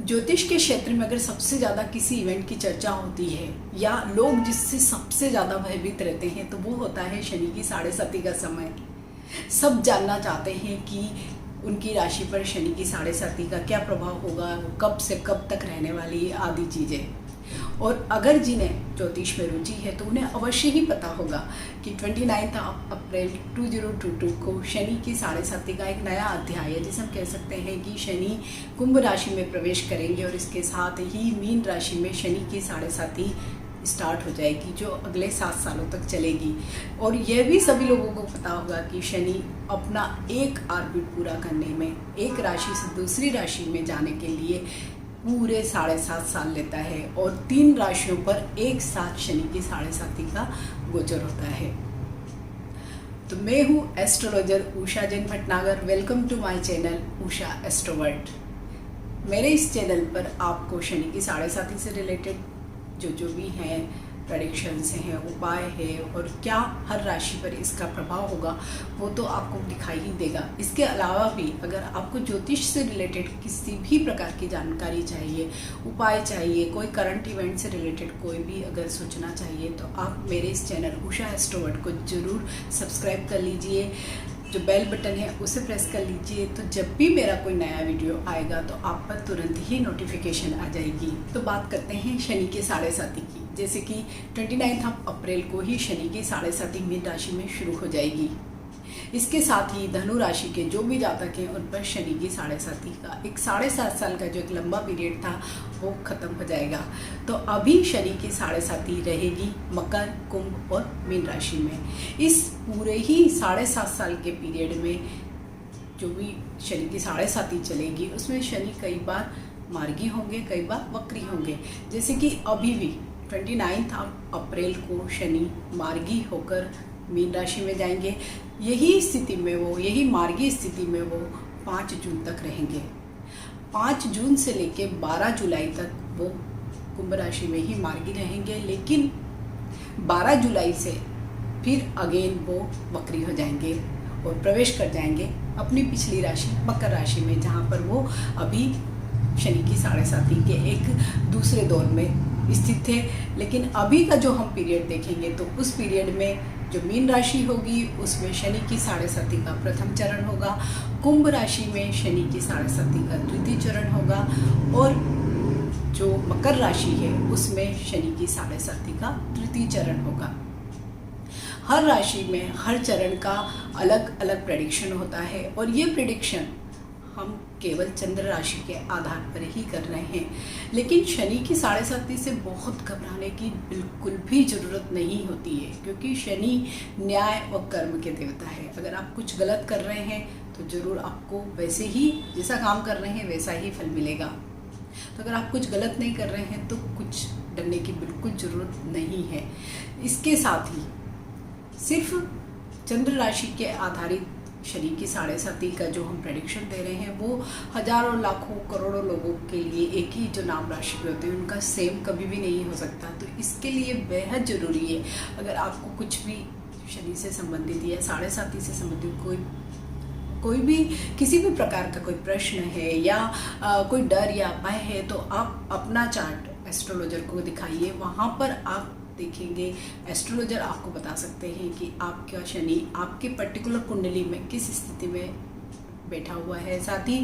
ज्योतिष के क्षेत्र में अगर सबसे ज़्यादा किसी इवेंट की चर्चा होती है या लोग जिससे सबसे ज़्यादा भयभीत रहते हैं तो वो होता है शनि की 7.5 का समय। सब जानना चाहते हैं कि उनकी राशि पर शनि की 7.5 का क्या प्रभाव होगा, वो कब से कब तक रहने वाली है, आदि चीज़ें। और अगर जिन्हें ज्योतिष में रुचि है तो उन्हें अवश्य ही पता होगा कि 29 अप्रैल 2022 को शनि की 7.5 का एक नया अध्याय है, जिसे हम कह सकते हैं कि शनि कुंभ राशि में प्रवेश करेंगे और इसके साथ ही मीन राशि में शनि की 7.5 स्टार्ट हो जाएगी, जो अगले 7 सालों तक चलेगी। और यह भी सभी लोगों को पता होगा कि शनि अपना एक ऑर्बिट पूरा करने में एक राशि से दूसरी राशि में जाने के लिए पूरे 7.5 साल लेता है और 3 राशियों पर एक साथ शनि की 7.5 का गोचर होता है। तो मैं हूँ astrologer Usha Jain Bhatnagar. Welcome to my channel Usha astrovert. मेरे इस चैनल पर आपको शनि की 7.5 से रिलेटेड जो भी हैं प्रेडिक्शंस हैं, उपाय है और क्या हर राशि पर इसका प्रभाव होगा वो तो आपको दिखाई ही देगा। इसके अलावा भी अगर आपको ज्योतिष से रिलेटेड किसी भी प्रकार की जानकारी चाहिए, उपाय चाहिए, कोई करंट इवेंट से रिलेटेड कोई भी अगर सूचना चाहिए तो आप मेरे इस चैनल उषा एस्ट्रोवर्ट को ज़रूर सब्सक्राइब कर लीजिए। जो बेल बटन है उसे प्रेस कर लीजिए, तो जब भी मेरा कोई नया वीडियो आएगा तो आप पर तुरंत ही नोटिफिकेशन आ जाएगी। तो बात करते हैं शनि के 7.5 की। जैसे कि 29 अप्रैल को ही शनि की 7.5 मीन राशि में शुरू हो जाएगी। इसके साथ ही धनु राशि के जो भी जातक हैं उन पर शनि की 7.5 का एक 7.5 साल का जो एक लंबा पीरियड था वो खत्म हो जाएगा। तो अभी शनि की 7.5 रहेगी मकर, कुंभ और मीन राशि में। इस पूरे ही 7.5 साल के पीरियड में जो भी शनि की 7.5 चलेगी उसमें शनि कई बार मार्गी होंगे, कई बार वक्री होंगे। जैसे कि अभी भी 29 अप्रैल को शनि मार्गी होकर मीन राशि में जाएंगे। यही मार्गी स्थिति में वो 5 जून तक रहेंगे। 5 जून से लेके 12 जुलाई तक वो कुंभ राशि में ही मार्गी रहेंगे, लेकिन 12 जुलाई से फिर अगेन वो वक्री हो जाएंगे और प्रवेश कर जाएंगे अपनी पिछली राशि मकर राशि में, जहाँ पर वो अभी शनि की 7.5 के एक दूसरे दौर में स्थित थे। लेकिन अभी का जो हम पीरियड देखेंगे तो उस पीरियड में जो मीन राशि होगी उसमें शनि की 7.5 का प्रथम चरण होगा, कुंभ राशि में शनि की 7.5 का द्वितीय चरण होगा और जो मकर राशि है उसमें शनि की 7.5 का तृतीय चरण होगा। हर राशि में हर चरण का अलग अलग प्रेडिक्शन होता है और ये प्रेडिक्शन हम केवल चंद्र राशि के आधार पर ही कर रहे हैं। लेकिन शनि की 7.5 से बहुत घबराने की बिल्कुल भी ज़रूरत नहीं होती है, क्योंकि शनि न्याय और कर्म के देवता है। अगर आप कुछ गलत कर रहे हैं तो ज़रूर आपको वैसे ही जैसा काम कर रहे हैं वैसा ही फल मिलेगा। तो अगर आप कुछ गलत नहीं कर रहे हैं तो कुछ डरने की बिल्कुल ज़रूरत नहीं है। इसके साथ ही सिर्फ चंद्र राशि के आधारित शनि की 7.5 का जो हम प्रेडिक्शन दे रहे हैं वो हजारों लाखों करोड़ों लोगों के लिए एक ही जो नाम राशि पे होते हैं उनका सेम कभी भी नहीं हो सकता। तो इसके लिए बेहद ज़रूरी है, अगर आपको कुछ भी शनि से संबंधित या 7.5 से संबंधित कोई भी किसी भी प्रकार का कोई प्रश्न है या कोई डर या भय है तो आप अपना चार्ट एस्ट्रोलॉजर को दिखाइए। वहाँ पर आप देखेंगे एस्ट्रोलॉजर आपको बता सकते हैं कि आपका शनि आपके पर्टिकुलर कुंडली में किस स्थिति में बैठा हुआ है, साथ ही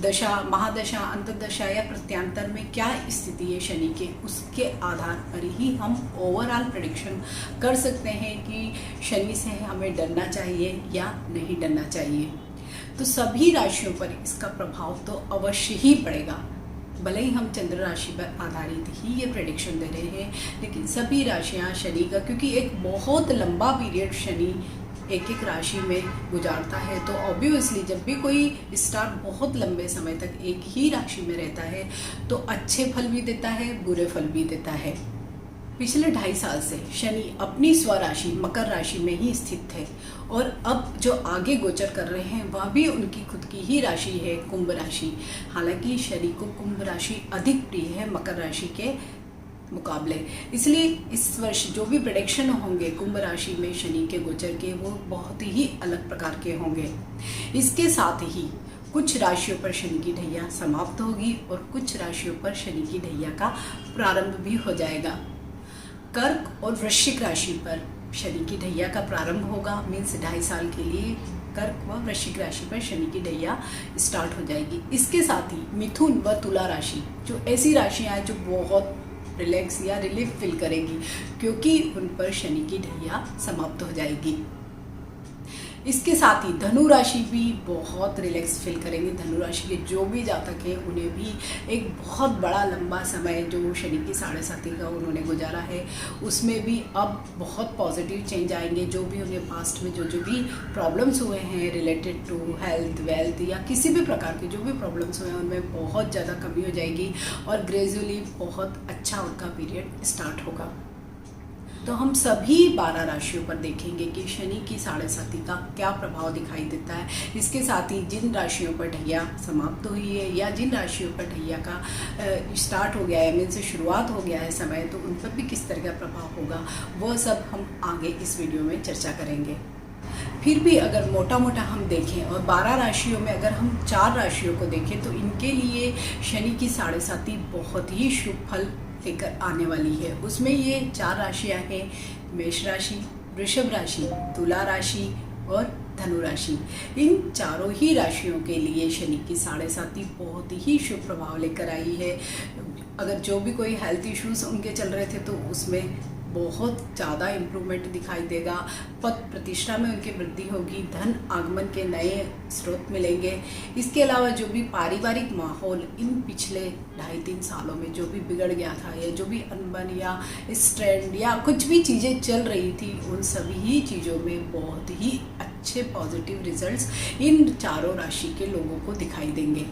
दशा, महादशा, अंतर्दशा या प्रत्यांतर में क्या स्थिति है शनि के, उसके आधार पर ही हम ओवरऑल प्रेडिक्शन कर सकते हैं कि शनि से हमें डरना चाहिए या नहीं डरना चाहिए। तो सभी राशियों पर इसका प्रभाव तो अवश्य ही पड़ेगा। भले ही हम चंद्र राशि पर आधारित ही ये प्रेडिक्शन दे रहे हैं, लेकिन सभी राशियां शनि का, क्योंकि एक बहुत लंबा पीरियड शनि एक राशि में गुजारता है, तो ऑब्वियसली जब भी कोई स्टार बहुत लंबे समय तक एक ही राशि में रहता है तो अच्छे फल भी देता है, बुरे फल भी देता है। पिछले 2.5 साल से शनि अपनी स्वराशि मकर राशि में ही स्थित थे और अब जो आगे गोचर कर रहे हैं वह भी उनकी खुद की ही राशि है, कुंभ राशि। हालांकि शनि को कुंभ राशि अधिक प्रिय है मकर राशि के मुकाबले, इसलिए इस वर्ष जो भी प्रेडिक्शन होंगे कुंभ राशि में शनि के गोचर के वो बहुत ही अलग प्रकार के होंगे। इसके साथ ही कुछ राशियों पर शनि की ढैया समाप्त होगी और कुछ राशियों पर शनि की ढैया का प्रारंभ भी हो जाएगा। कर्क और वृश्चिक राशि पर शनि की ढैया का प्रारंभ होगा, मीन्स 2.5 साल के लिए कर्क व वृश्चिक राशि पर शनि की ढैया स्टार्ट हो जाएगी। इसके साथ ही मिथुन व तुला राशि, जो ऐसी राशियां हैं जो बहुत रिलैक्स या रिलीफ फील करेंगी, क्योंकि उन पर शनि की ढैया समाप्त हो जाएगी। इसके साथ ही धनु राशि भी बहुत रिलैक्स फील करेंगे। धनु राशि के जो भी जातक हैं उन्हें भी एक बहुत बड़ा लंबा समय जो शनि की 7.5 का उन्होंने गुजारा है, उसमें भी अब बहुत पॉजिटिव चेंज आएंगे। जो भी उन्हें पास्ट में जो भी प्रॉब्लम्स हुए हैं रिलेटेड टू हेल्थ, वेल्थ या किसी भी प्रकार के जो भी प्रॉब्लम्स हुए हैं, उनमें बहुत ज़्यादा कमी हो जाएगी और ग्रेजुअली बहुत अच्छा उनका पीरियड स्टार्ट होगा। तो हम सभी 12 राशियों पर देखेंगे कि शनि की 7.5 का क्या प्रभाव दिखाई देता है। इसके साथ ही जिन राशियों पर ढैया समाप्त हुई है या जिन राशियों पर ढैया का स्टार्ट हो गया है, मीन्स शुरुआत हो गया है समय, तो उन पर भी किस तरह का प्रभाव होगा, वह सब हम आगे इस वीडियो में चर्चा करेंगे। फिर भी अगर मोटा मोटा हम देखें और 12 राशियों में अगर हम 4 राशियों को देखें तो इनके लिए शनि की 7.5 बहुत ही शुभ फल लेकर आने वाली है। उसमें ये 4 राशियां हैं, मेष राशि, वृषभ राशि, तुला राशि और धनु राशि। इन चारों ही राशियों के लिए शनि की 7.5 बहुत ही शुभ प्रभाव लेकर आई है। अगर जो भी कोई हेल्थ इश्यूज उनके चल रहे थे तो उसमें बहुत ज़्यादा इम्प्रूवमेंट दिखाई देगा। पद प्रतिष्ठा में उनकी वृद्धि होगी, धन आगमन के नए स्रोत मिलेंगे। इसके अलावा जो भी पारिवारिक माहौल इन पिछले 2.5-3 सालों में जो भी बिगड़ गया था या जो भी अनबन या स्ट्रेंड या कुछ भी चीज़ें चल रही थी, उन सभी चीज़ों में बहुत ही अच्छे पॉजिटिव रिजल्ट्स इन चारों राशि के लोगों को दिखाई देंगे।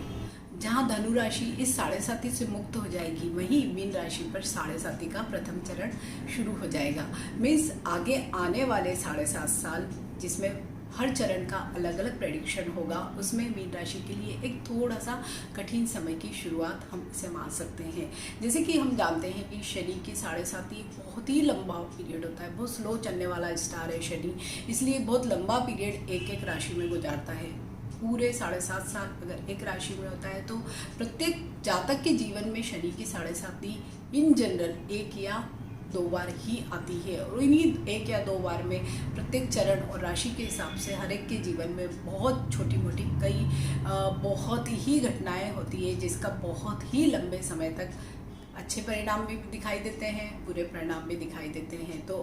जहाँ धनु राशि इस 7.5 से मुक्त हो जाएगी, वहीं मीन राशि पर 7.5 का प्रथम चरण शुरू हो जाएगा। मीन्स आगे आने वाले 7.5 साल जिसमें हर चरण का अलग अलग प्रेडिक्शन होगा, उसमें मीन राशि के लिए एक थोड़ा सा कठिन समय की शुरुआत हम इसे मान सकते हैं। जैसे कि हम जानते हैं कि शनि की 7.5 बहुत ही लंबा पीरियड होता है, बहुत स्लो चलने वाला स्टार है शनि, इसलिए बहुत लंबा पीरियड एक एक राशि में गुजारता है। पूरे 7.5 साल अगर एक राशि में होता है तो प्रत्येक जातक के जीवन में शनि की 7.5 इन जनरल 1 या 2 बार ही आती है और इन्हीं 1 या 2 बार में प्रत्येक चरण और राशि के हिसाब से हर एक के जीवन में बहुत छोटी मोटी कई बहुत ही घटनाएं होती है, जिसका बहुत ही लंबे समय तक अच्छे परिणाम भी दिखाई देते हैं, बुरे परिणाम भी दिखाई देते हैं। तो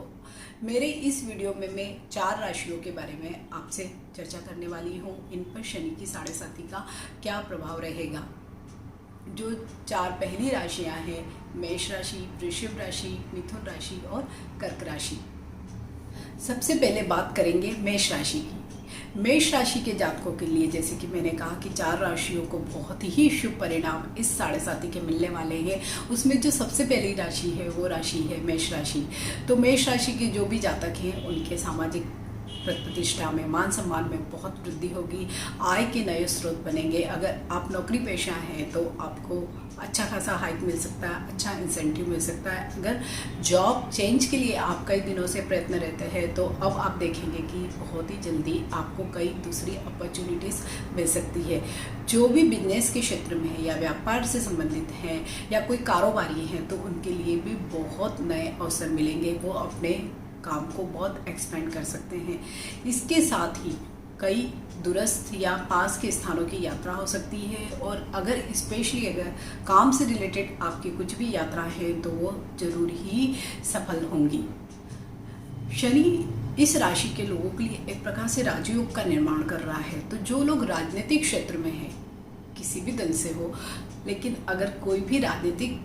मेरे इस वीडियो में मैं 4 राशियों के बारे में आपसे चर्चा करने वाली हूँ। इन पर शनि की 7.5 का क्या प्रभाव रहेगा। जो 4 पहली राशियाँ हैं, मेष राशि, वृषभ राशि, मिथुन राशि और कर्क राशि। सबसे पहले बात करेंगे मेष राशि की। मेष राशि के जातकों के लिए, जैसे कि मैंने कहा कि 4 राशियों को बहुत ही शुभ परिणाम इस 7.5 के मिलने वाले हैं। उसमें जो सबसे पहली राशि है वो राशि है मेष राशि। तो मेष राशि के जो भी जातक हैं उनके सामाजिक प्रतिष्ठा में, मान सम्मान में बहुत वृद्धि होगी, आय के नए स्रोत बनेंगे। अगर आप नौकरी पेशा हैं तो आपको अच्छा खासा हाइक मिल सकता है, अच्छा इंसेंटिव मिल सकता है। अगर जॉब चेंज के लिए आप कई दिनों से प्रयत्न रहते हैं तो अब आप देखेंगे कि बहुत ही जल्दी आपको कई दूसरी अपॉर्चुनिटीज़ मिल सकती है। जो भी बिजनेस के क्षेत्र में है या व्यापार से संबंधित हैं या कोई कारोबारी हैं तो उनके लिए भी बहुत नए अवसर मिलेंगे, वो अपने काम को बहुत एक्सपेंड कर सकते हैं। इसके साथ ही कई दूरस्थ या पास के स्थानों की यात्रा हो सकती है और अगर स्पेशली अगर काम से रिलेटेड आपकी कुछ भी यात्रा है तो वो जरूर ही सफल होंगी। शनि इस राशि के लोगों के लिए एक प्रकार से राजयोग का निर्माण कर रहा है। तो जो लोग राजनीतिक क्षेत्र में हैं, किसी भी दल से हो, लेकिन अगर कोई भी राजनीतिक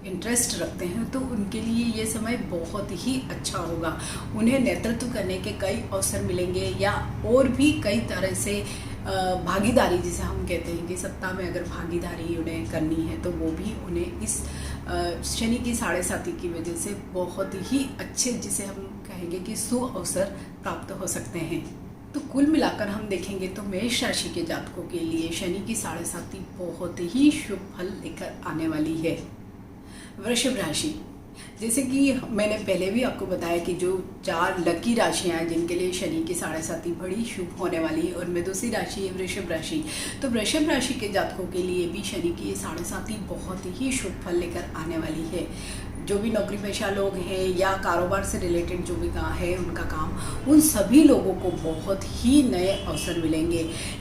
इंटरेस्ट रखते हैं तो उनके लिए ये समय बहुत ही अच्छा होगा। उन्हें नेतृत्व करने के कई अवसर मिलेंगे या और भी कई तरह से भागीदारी, जिसे हम कहते हैं कि सत्ता में अगर भागीदारी उन्हें करनी है तो वो भी उन्हें इस शनि की 7.5 की वजह से बहुत ही अच्छे, जिसे हम कहेंगे कि सुअवसर प्राप्त हो सकते हैं। तो कुल मिलाकर हम देखेंगे तो मेष राशि के जातकों के लिए शनि की 7.5 बहुत ही शुभ फल लेकर आने वाली है। वृषभ राशि, जैसे कि मैंने पहले भी आपको बताया कि जो 4 लकी राशियां हैं जिनके लिए शनि की साढ़े साथी बड़ी शुभ होने वाली है, उनमें दूसरी राशि है वृषभ राशि। तो वृषभ राशि के जातकों के लिए भी शनि की ये साढ़े साथी बहुत ही शुभ फल लेकर आने वाली है। जो भी नौकरी पेशा लोग हैं या कारोबार से रिलेटेड जो भी काम है उनका काम, उन सभी लोगों को बहुत ही नए अवसर मिलेंगे।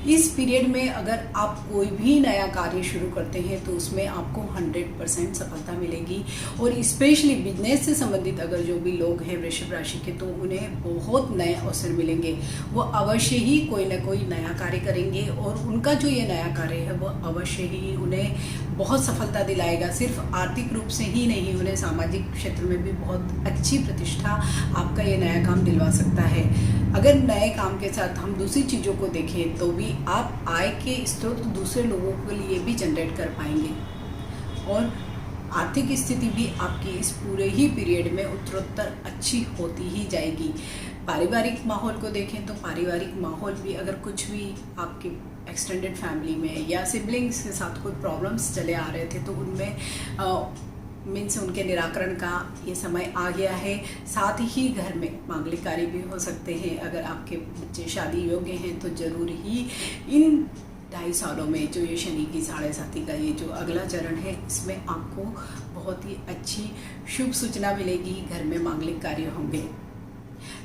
इस पीरियड में अगर आप कोई भी नया कार्य शुरू करते हैं तो उसमें आपको 100% सफलता मिलेगी। और स्पेशली बिजनेस से संबंधित अगर जो भी लोग हैं वृषभ राशि के, तो उन्हें बहुत नए अवसर मिलेंगे। वो अवश्य ही कोई ना कोई नया कार्य करेंगे और उनका जो ये नया कार्य है वो अवश्य ही उन्हें बहुत सफलता दिलाएगा। सिर्फ आर्थिक रूप से ही नहीं, उन्हें सामाजिक क्षेत्र में भी बहुत अच्छी प्रतिष्ठा आपका ये नया काम दिलवा सकता है। अगर नए काम के साथ हम दूसरी चीज़ों को देखें तो भी आप आय के स्रोत दूसरे लोगों के लिए भी जनरेट कर पाएंगे और आर्थिक स्थिति भी आपकी इस पूरे ही पीरियड में उत्तरोत्तर अच्छी होती ही जाएगी। पारिवारिक माहौल को देखें तो पारिवारिक माहौल भी, अगर कुछ भी आपके एक्सटेंडेड फैमिली में या सिबलिंग्स के साथ कोई प्रॉब्लम्स चले आ रहे थे तो उनमें मीन्स उनके निराकरण का ये समय आ गया है। साथ ही घर में मांगलिक कार्य भी हो सकते हैं। अगर आपके बच्चे शादी योग्य हैं तो जरूर ही इन 2.5 सालों में जो ये शनि की साढ़े साथी का ये जो अगला चरण है, इसमें आपको बहुत ही अच्छी शुभ सूचना मिलेगी। घर में मांगलिक कार्य होंगे।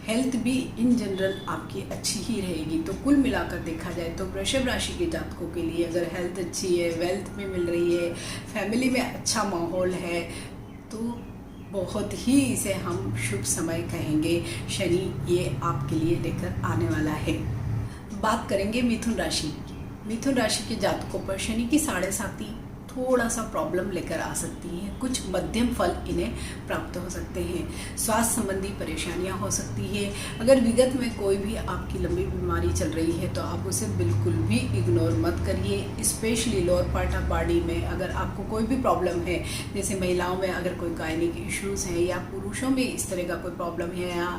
हेल्थ भी इन जनरल आपकी अच्छी ही रहेगी। तो कुल मिलाकर देखा जाए तो वृषभ राशि के जातकों के लिए अगर हेल्थ अच्छी है, वेल्थ भी मिल रही है, फैमिली में अच्छा माहौल है, तो बहुत ही इसे हम शुभ समय कहेंगे। शनि ये आपके लिए लेकर आने वाला है। बात करेंगे मिथुन राशि की। मिथुन राशि के जातकों पर शनि की साढ़े साथी थोड़ा सा प्रॉब्लम लेकर आ सकती हैं। कुछ मध्यम फल इन्हें प्राप्त हो सकते हैं। स्वास्थ्य संबंधी परेशानियां हो सकती है। अगर विगत में कोई भी आपकी लंबी बीमारी चल रही है तो आप उसे बिल्कुल भी इग्नोर मत करिए। Specially lower part of body में अगर आपको कोई भी प्रॉब्लम है, जैसे महिलाओं में अगर कोई गायनिक इश्यूज़ हैं या पुरुषों में इस तरह का कोई प्रॉब्लम है या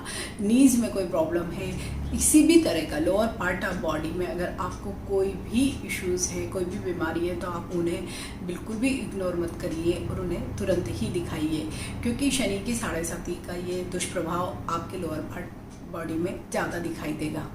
नीज़ में कोई प्रॉब्लम है, किसी भी तरह का लोअर पार्ट ऑफ बॉडी में अगर आपको कोई भी इश्यूज़ है, कोई भी बीमारी है, तो आप उन्हें बिल्कुल भी इग्नोर मत करिए और उन्हें तुरंत ही दिखाइए, क्योंकि शनि की साढ़े साथी का ये दुष्प्रभाव आपके लोअर पार्ट बॉडी में ज़्यादा दिखाई देगा।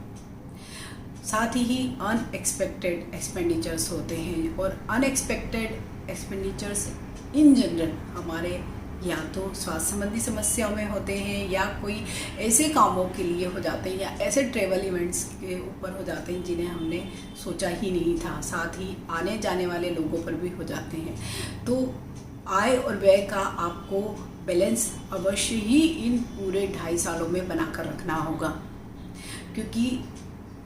साथ ही अनएक्सपेक्टेड एक्सपेंडिचर्स होते हैं और अनएक्सपेक्टेड एक्सपेंडिचर्स इन जनरल हमारे या तो स्वास्थ्य संबंधी समस्याओं में होते हैं या कोई ऐसे कामों के लिए हो जाते हैं या ऐसे ट्रेवल इवेंट्स के ऊपर हो जाते हैं जिन्हें हमने सोचा ही नहीं था। साथ ही आने जाने वाले लोगों पर भी हो जाते हैं। तो आय और व्यय का आपको बैलेंस अवश्य ही इन पूरे 2.5 सालों में बनाकर रखना होगा, क्योंकि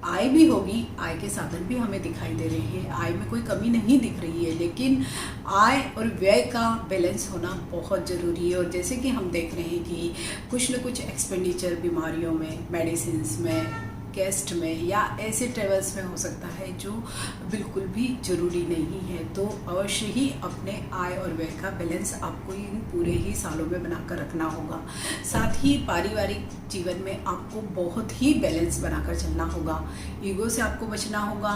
आय भी होगी, आय के साधन भी हमें दिखाई दे रहे हैं, आय में कोई कमी नहीं दिख रही है, लेकिन आय और व्यय का बैलेंस होना बहुत ज़रूरी है। और जैसे कि हम देख रहे हैं कि कुछ न कुछ एक्सपेंडिचर बीमारियों में, मेडिसिन्स में, गेस्ट में या ऐसे ट्रेवल्स में हो सकता है जो बिल्कुल भी ज़रूरी नहीं है। तो अवश्य ही अपने आय और व्यय का बैलेंस आपको इन पूरे ही सालों में बनाकर रखना होगा। साथ ही पारिवारिक जीवन में आपको बहुत ही बैलेंस बनाकर चलना होगा। ईगो से आपको बचना होगा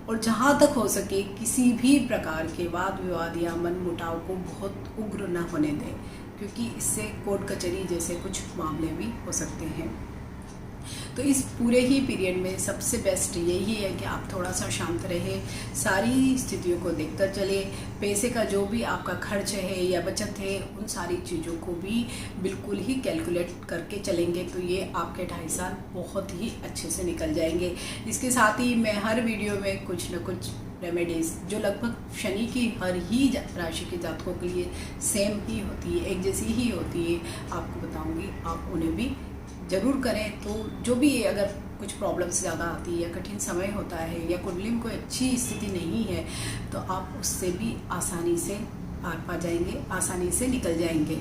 और जहाँ तक हो सके किसी भी प्रकार के वाद विवाद या मन मुटाव को बहुत उग्र न होने दें, क्योंकि इससे कोर्ट कचहरी जैसे कुछ मामले भी हो सकते हैं। तो इस पूरे ही पीरियड में सबसे बेस्ट यही है कि आप थोड़ा सा शांत रहे, सारी स्थितियों को देखकर चले। पैसे का जो भी आपका खर्च है या बचत है, उन सारी चीज़ों को भी बिल्कुल ही कैलकुलेट करके चलेंगे तो ये आपके 2.5 साल बहुत ही अच्छे से निकल जाएंगे। इसके साथ ही मैं हर वीडियो में कुछ न कुछ रेमेडीज़ जो लगभग शनि की हर ही राशि के जातकों के लिए सेम ही होती है, एक जैसी ही होती है, आपको बताऊँगी। आप उन्हें भी ज़रूर करें। तो जो भी अगर कुछ प्रॉब्लम्स ज़्यादा आती है या कठिन समय होता है या कुंडली में कोई अच्छी स्थिति नहीं है, तो आप उससे भी आसानी से पार पा जाएंगे, आसानी से निकल जाएंगे।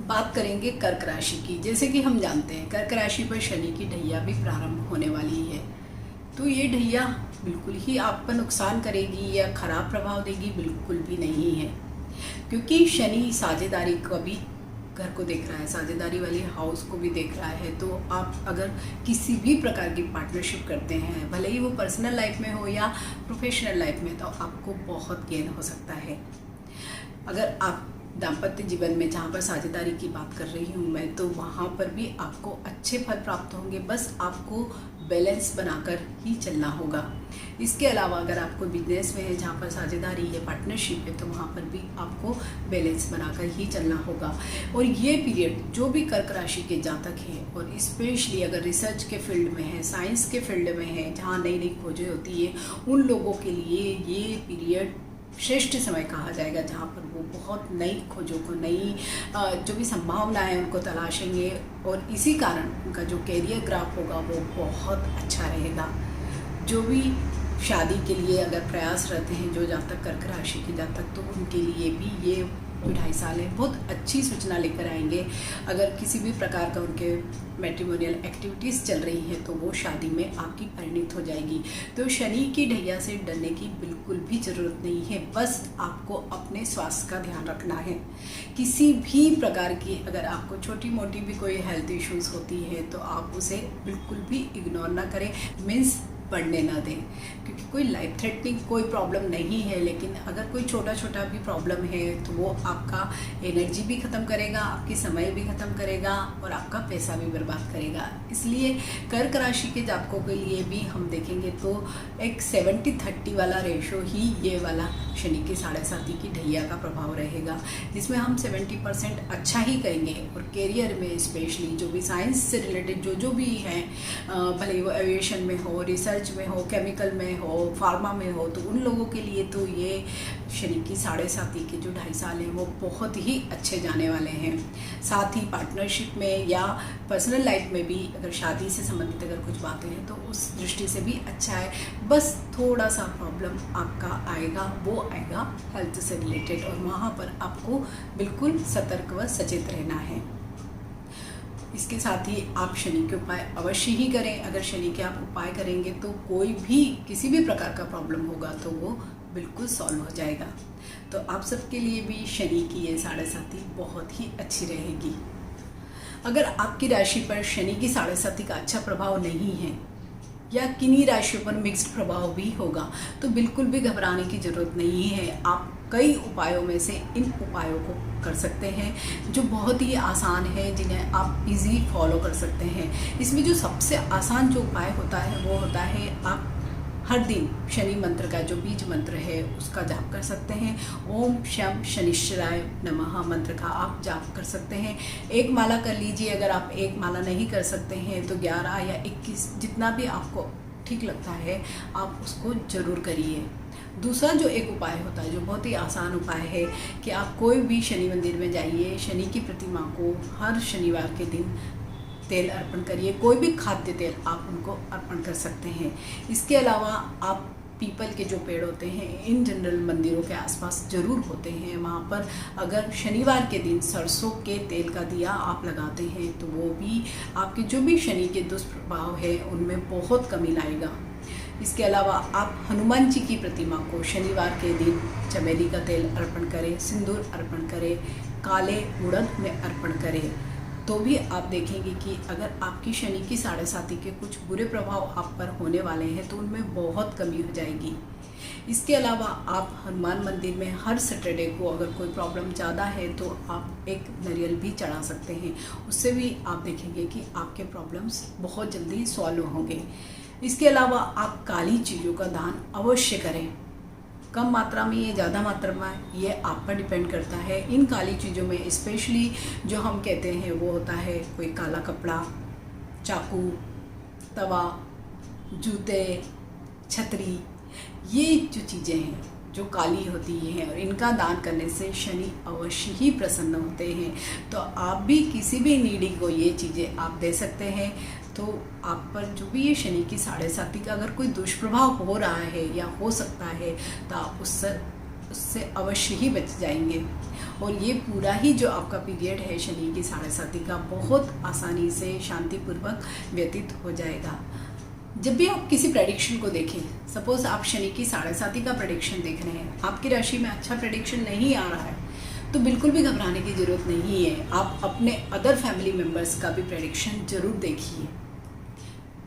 बात करेंगे कर्क राशि की। जैसे कि हम जानते हैं कर्क राशि पर शनि की ढैया भी प्रारंभ होने वाली है। तो ये ढैया बिल्कुल ही आप पर नुकसान करेगी या खराब प्रभाव देगी, बिल्कुल भी नहीं है, क्योंकि शनि साझेदारी का भी घर को देख रहा है, साझेदारी वाली हाउस को भी देख रहा है। तो आप अगर किसी भी प्रकार की पार्टनरशिप करते हैं, भले ही वो पर्सनल लाइफ में हो या प्रोफेशनल लाइफ में, तो आपको बहुत गेन हो सकता है। अगर आप दाम्पत्य जीवन में जहाँ पर साझेदारी की बात कर रही हूँ मैं, तो वहाँ पर भी आपको अच्छे फल प्राप्त होंगे। बस आपको बैलेंस बनाकर ही चलना होगा। इसके अलावा अगर आपको बिजनेस में है जहाँ पर साझेदारी है, पार्टनरशिप है, तो वहाँ पर भी आपको बैलेंस बनाकर ही चलना होगा। और ये पीरियड जो भी कर्क राशि के जातक हैं, और स्पेशली अगर रिसर्च के फील्ड में है, साइंस के फील्ड में है, जहाँ नई नई खोजें होती है, उन लोगों के लिए ये पीरियड श्रेष्ठ समय कहा जाएगा, जहाँ पर वो बहुत नई खोजों को, नई जो भी संभावनाएं हैं उनको तलाशेंगे, और इसी कारण उनका जो कैरियर ग्राफ होगा वो बहुत अच्छा रहेगा। जो भी शादी के लिए अगर प्रयास रहते हैं, जो जातक कर्क राशि के जातक, तो उनके लिए भी ये 2.5 साल है, बहुत अच्छी सूचना लेकर आएंगे। अगर किसी भी प्रकार का उनके मैट्रिमोनियल एक्टिविटीज़ चल रही हैं तो वो शादी में आपकी परिणित हो जाएगी। तो शनि की ढैया से डरने की बिल्कुल भी ज़रूरत नहीं है। बस आपको अपने स्वास्थ्य का ध्यान रखना है। किसी भी प्रकार की अगर आपको छोटी मोटी भी कोई हेल्थ इश्यूज़ होती है तो आप उसे बिल्कुल भी इग्नोर ना करें, मीन्स बढ़ने ना दें, क्योंकि कोई लाइफ थ्रेटनिंग कोई प्रॉब्लम नहीं है। लेकिन अगर कोई छोटा छोटा भी प्रॉब्लम है तो वो आपका एनर्जी भी ख़त्म करेगा, आपकी समय भी ख़त्म करेगा, और आपका पैसा भी बर्बाद करेगा। इसलिए कर्क राशि के जातकों के लिए भी हम देखेंगे तो एक 70-30 वाला रेशो ही ये वाला शनि की 7.5 की ढैया का प्रभाव रहेगा, जिसमें हम 70% अच्छा ही कहेंगे। और कैरियर में स्पेशली जो भी साइंस से रिलेटेड जो भी हैं, भले वो एविएशन में हो, रिसर्च में हो, केमिकल में हो, फार्मा में हो, तो उन लोगों के लिए तो ये शनि की 7.5 के जो 2.5 साल हैं वो बहुत ही अच्छे जाने वाले हैं। साथ ही पार्टनरशिप में या पर्सनल लाइफ में भी अगर शादी से संबंधित अगर कुछ बातें हैं तो उस दृष्टि से भी अच्छा है। बस थोड़ा सा प्रॉब्लम आपका आएगा, वो आएगा हेल्थ से रिलेटेड, और वहाँ पर आपको बिल्कुल सतर्क व सचेत रहना है। इसके साथ ही आप शनि के उपाय अवश्य ही करें। अगर शनि के आप उपाय करेंगे तो कोई भी किसी भी प्रकार का प्रॉब्लम होगा तो वो बिल्कुल सॉल्व हो जाएगा। तो आप सबके लिए भी शनि की ये 7.5 बहुत ही अच्छी रहेगी। अगर आपकी राशि पर शनि की 7.5 का अच्छा प्रभाव नहीं है या किन्हीं राशियों पर मिक्स्ड प्रभाव भी होगा तो बिल्कुल भी घबराने की ज़रूरत नहीं है। आप कई उपायों में से इन उपायों को कर सकते हैं जो बहुत ही आसान है, जिन्हें आप इजी फॉलो कर सकते हैं। इसमें जो सबसे आसान जो उपाय होता है वो होता है आप हर दिन शनि मंत्र का जो बीज मंत्र है उसका जाप कर सकते हैं। ओम शम शनिश्चराय नमः मंत्र का आप जाप कर सकते हैं। एक माला कर लीजिए। अगर आप एक माला नहीं कर सकते हैं तो 11 या 21 जितना भी आपको ठीक लगता है आप उसको ज़रूर करिए। दूसरा जो एक उपाय होता है जो बहुत ही आसान उपाय है कि आप कोई भी शनि मंदिर में जाइए, शनि की प्रतिमा को हर शनिवार के दिन तेल अर्पण करिए। कोई भी खाद्य तेल आप उनको अर्पण कर सकते हैं। इसके अलावा आप पीपल के जो पेड़ होते हैं इन जनरल मंदिरों के आसपास ज़रूर होते हैं, वहाँ पर अगर शनिवार के दिन सरसों के तेल का दिया आप लगाते हैं तो वो भी आपके जो भी शनि के दुष्प्रभाव है उनमें बहुत कमी लाएगा। इसके अलावा आप हनुमान जी की प्रतिमा को शनिवार के दिन चमेली का तेल अर्पण करें, सिंदूर अर्पण करें, काले उड़द में अर्पण करें, तो भी आप देखेंगे कि अगर आपकी शनि की 7.5 के कुछ बुरे प्रभाव आप पर होने वाले हैं तो उनमें बहुत कमी हो जाएगी। इसके अलावा आप हनुमान मंदिर में हर सैटरडे को अगर कोई प्रॉब्लम ज़्यादा है तो आप एक नारियल भी चढ़ा सकते हैं। उससे भी आप देखेंगे कि आपके प्रॉब्लम्स बहुत जल्दी सॉल्व होंगे। इसके अलावा आप काली चीज़ों का दान अवश्य करें। कम मात्रा में या ज़्यादा मात्रा में ये आप पर डिपेंड करता है। इन काली चीज़ों में स्पेशली जो हम कहते हैं वो होता है कोई काला कपड़ा, चाकू, तवा, जूते, छतरी, ये जो चीज़ें हैं जो काली होती हैं और इनका दान करने से शनि अवश्य ही प्रसन्न होते हैं। तो आप भी किसी भी नीडी को ये चीज़ें आप दे सकते हैं। तो आप पर जो भी ये शनि की 7.5 का अगर कोई दुष्प्रभाव हो रहा है या हो सकता है तो आप उससे अवश्य ही बच जाएंगे। और ये पूरा ही जो आपका पीरियड है शनि की 7.5 का बहुत आसानी से शांतिपूर्वक व्यतीत हो जाएगा। जब भी आप किसी प्रेडिक्शन को देखें, सपोज आप शनि की 7.5 का प्रेडिक्शन देख रहे हैं, आपकी राशि में अच्छा प्रेडिक्शन नहीं आ रहा है तो बिल्कुल भी घबराने की ज़रूरत नहीं है। आप अपने अदर फैमिली मेम्बर्स का भी प्रेडिक्शन ज़रूर देखिए।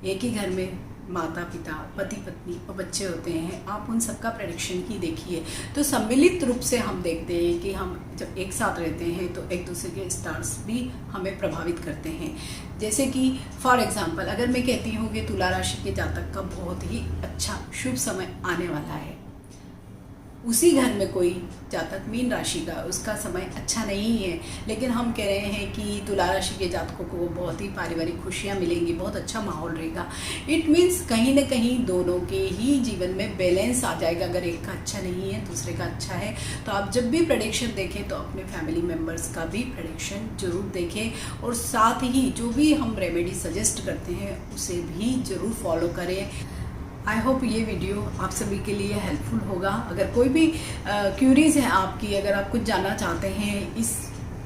एक ही घर में माता पिता, पति पत्नी और बच्चे होते हैं, आप उन सबका प्रेडिक्शन ही देखिए। तो सम्मिलित रूप से हम देखते हैं कि हम जब एक साथ रहते हैं तो एक दूसरे के स्टार्स भी हमें प्रभावित करते हैं। जैसे कि फॉर एग्जांपल अगर मैं कहती हूँ कि तुला राशि के जातक का बहुत ही अच्छा शुभ समय आने वाला है, उसी घर में कोई जातक मीन राशि का, उसका समय अच्छा नहीं है, लेकिन हम कह रहे हैं कि तुला राशि के जातकों को बहुत ही पारिवारिक खुशियाँ मिलेंगी, बहुत अच्छा माहौल रहेगा। इट मीन्स कहीं ना कहीं दोनों के ही जीवन में बैलेंस आ जाएगा। अगर एक का अच्छा नहीं है दूसरे का अच्छा है, तो आप जब भी प्रेडिक्शन देखें तो अपने फैमिली मेम्बर्स का भी प्रेडिक्शन जरूर देखें, और साथ ही जो भी हम रेमेडी सजेस्ट करते हैं उसे भी ज़रूर फॉलो करें। आई होप ये वीडियो आप सभी के लिए हेल्पफुल होगा। अगर कोई भी क्यूरीज है आपकी, अगर आप कुछ जानना चाहते हैं, इस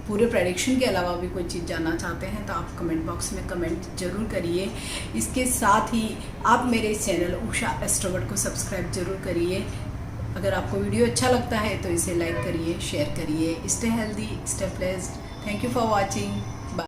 पूरे प्रेडिक्शन के अलावा भी कोई चीज़ जानना चाहते हैं, तो आप कमेंट बॉक्स में कमेंट जरूर करिए। इसके साथ ही आप मेरे चैनल उषा एस्ट्रोवर्ड को सब्सक्राइब जरूर करिए। अगर आपको वीडियो अच्छा लगता है तो इसे लाइक करिए, शेयर करिए। Stay healthy, stay blessed. Thank you for watching.